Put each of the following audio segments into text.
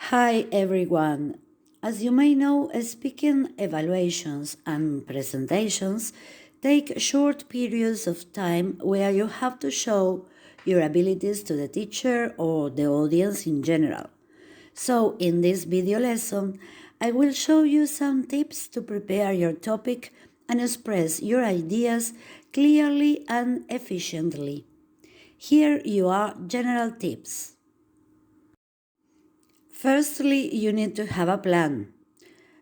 Hi everyone. As you may know, speaking evaluations and presentations take short periods of time where you have to show your abilities to the teacher or the audience in general. So, in this video lesson, I will show you some tips to prepare your topic and express your ideas clearly and efficiently. Here you are general tips. Firstly, you need to have a plan.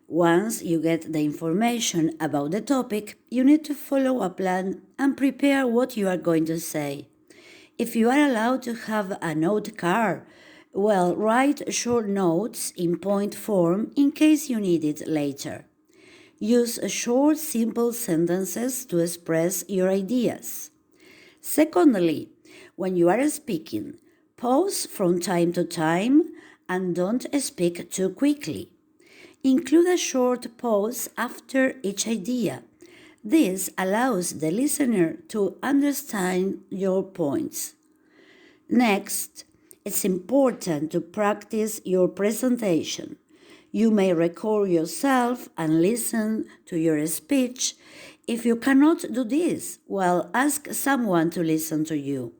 Once you get the information about the topic, you need to follow a plan and prepare what you are going to say. If you are allowed to have a note card, well, write short notes in point form in case you need it later. Use short, simple sentences to express your ideas. Secondly, when you are speaking, pause from time to time and don't speak too quickly. Include a short pause after each idea. This allows the listener to understand your points. Next, it's important to practice your presentation. You may record yourself and listen to your speech. If you cannot do this, well, ask someone to listen to you.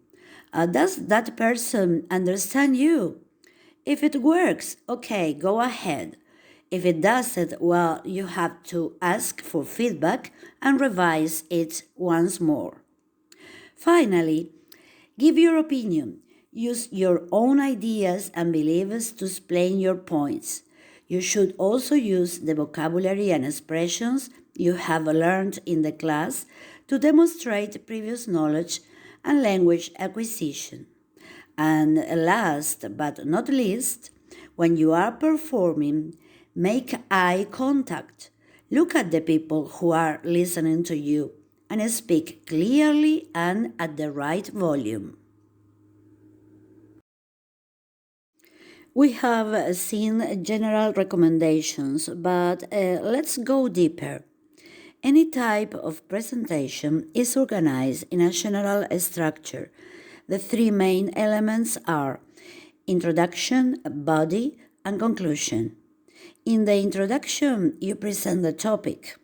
Does that person understand you? If it works, okay, go ahead. If it doesn't, well, you have to ask for feedback and revise it once more. Finally, give your opinion. Use your own ideas and beliefs to explain your points. You should also use the vocabulary and expressions you have learned in the class to demonstrate previous knowledge and language acquisition. And last but not least, when you are performing, make eye contact. Look at the people who are listening to you and speak clearly and at the right volume. We have seen general recommendations, but let's go deeper. Any type of presentation is organized in a general structure. The three main elements are introduction, body, and conclusion. In the introduction, you present the topic.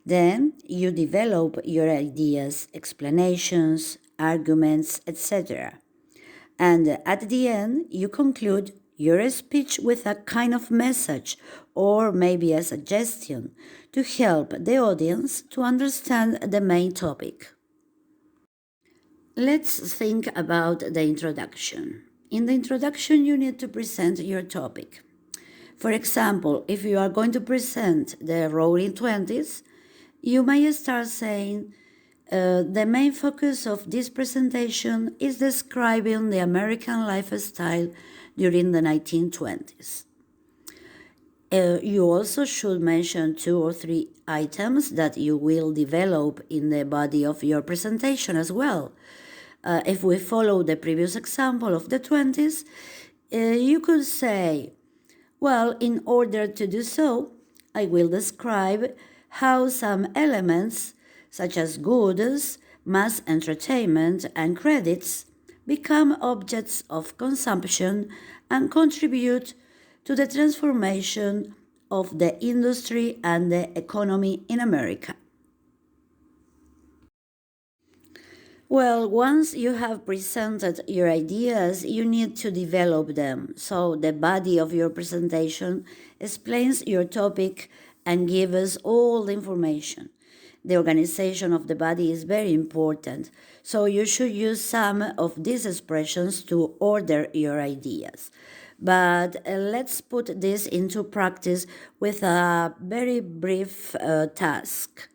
Then you develop your ideas, explanations, arguments, etc. And at the end, you conclude your speech with a kind of message or maybe a suggestion to help the audience to understand the main topic. Let's think about the introduction. In the introduction, you need to present your topic. For example, if you are going to present the Roaring Twenties, you may start saying, the main focus of this presentation is describing the American lifestyle during the 1920s. You also should mention 2 or 3 items that you will develop in the body of your presentation as well. If we follow the previous example of the 20s, you could say, well, in order to do so, I will describe how some elements, such as goods, mass entertainment, and credits, become objects of consumption and contribute to the transformation of the industry and the economy in America. Well, once you have presented your ideas, you need to develop them. So the body of your presentation explains your topic and gives us all the information. The organization of the body is very important, so you should use some of these expressions to order your ideas. But let's put this into practice with a very brief task.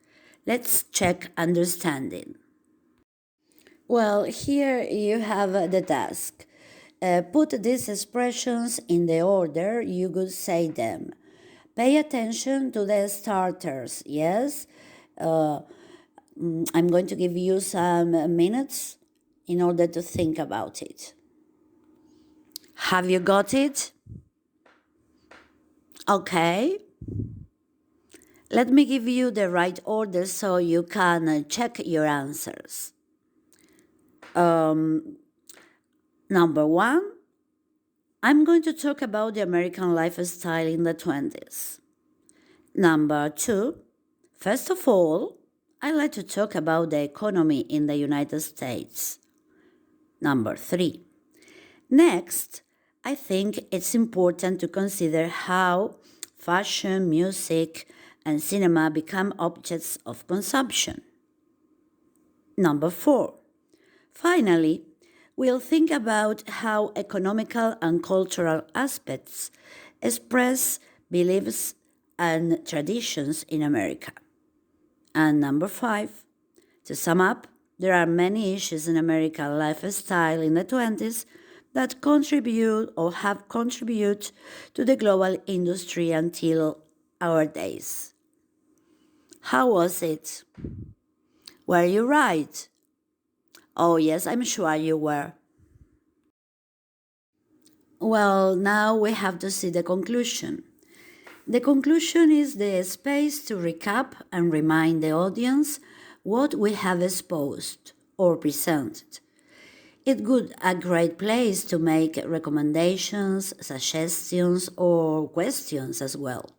Let's check understanding. Well, here you have the task. Put these expressions in the order you would say them. Pay attention to the starters, yes? I'm going to give you some minutes in order to think about it. Have you got it? Okay. Let me give you the right order so you can check your answers. Number 1, I'm going to talk about the American lifestyle in the 20s. Number 2, first of all, I like to talk about the economy in the United States. Number 3, next, I think it's important to consider how fashion, music, and cinema become objects of consumption. Number 4, finally, we'll think about how economical and cultural aspects express beliefs and traditions in America. And number 5, to sum up, there are many issues in American lifestyle in the 20s that contribute or have contributed to the global industry until our days. How was it? Were you right? Oh, yes, I'm sure you were. Well, now we have to see the conclusion. The conclusion is the space to recap and remind the audience what we have exposed or presented. It would be a great place to make recommendations, suggestions, or questions as well.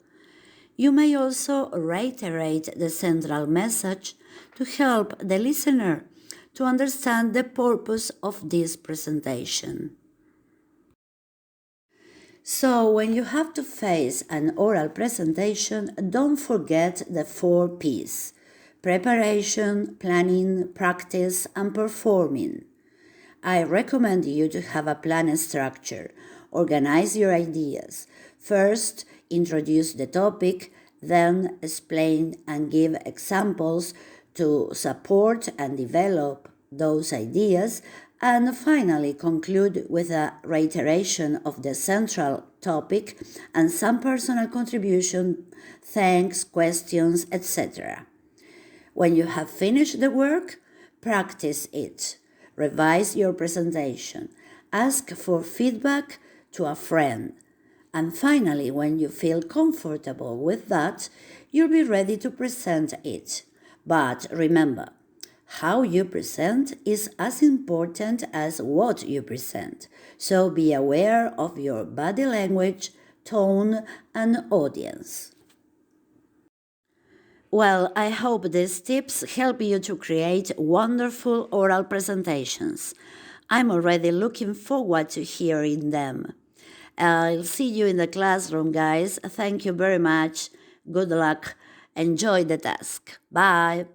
You may also reiterate the central message to help the listener to understand the purpose of this presentation. So, when you have to face an oral presentation, don't forget the 4 P's: preparation, planning, practice, and performing. I recommend you to have a plan structure. Organize your ideas. First, introduce the topic, then explain and give examples to support and develop those ideas, and finally conclude with a reiteration of the central topic and some personal contribution, thanks, questions, etc. When you have finished the work, practice it. Revise your presentation. Ask for feedback to a friend. And finally, when you feel comfortable with that, you'll be ready to present it. But remember, how you present is as important as what you present. So be aware of your body language, tone, and audience. Well, I hope these tips help you to create wonderful oral presentations. I'm already looking forward to hearing them. I'll see you in the classroom, guys. Thank you very much. Good luck. Enjoy the task. Bye.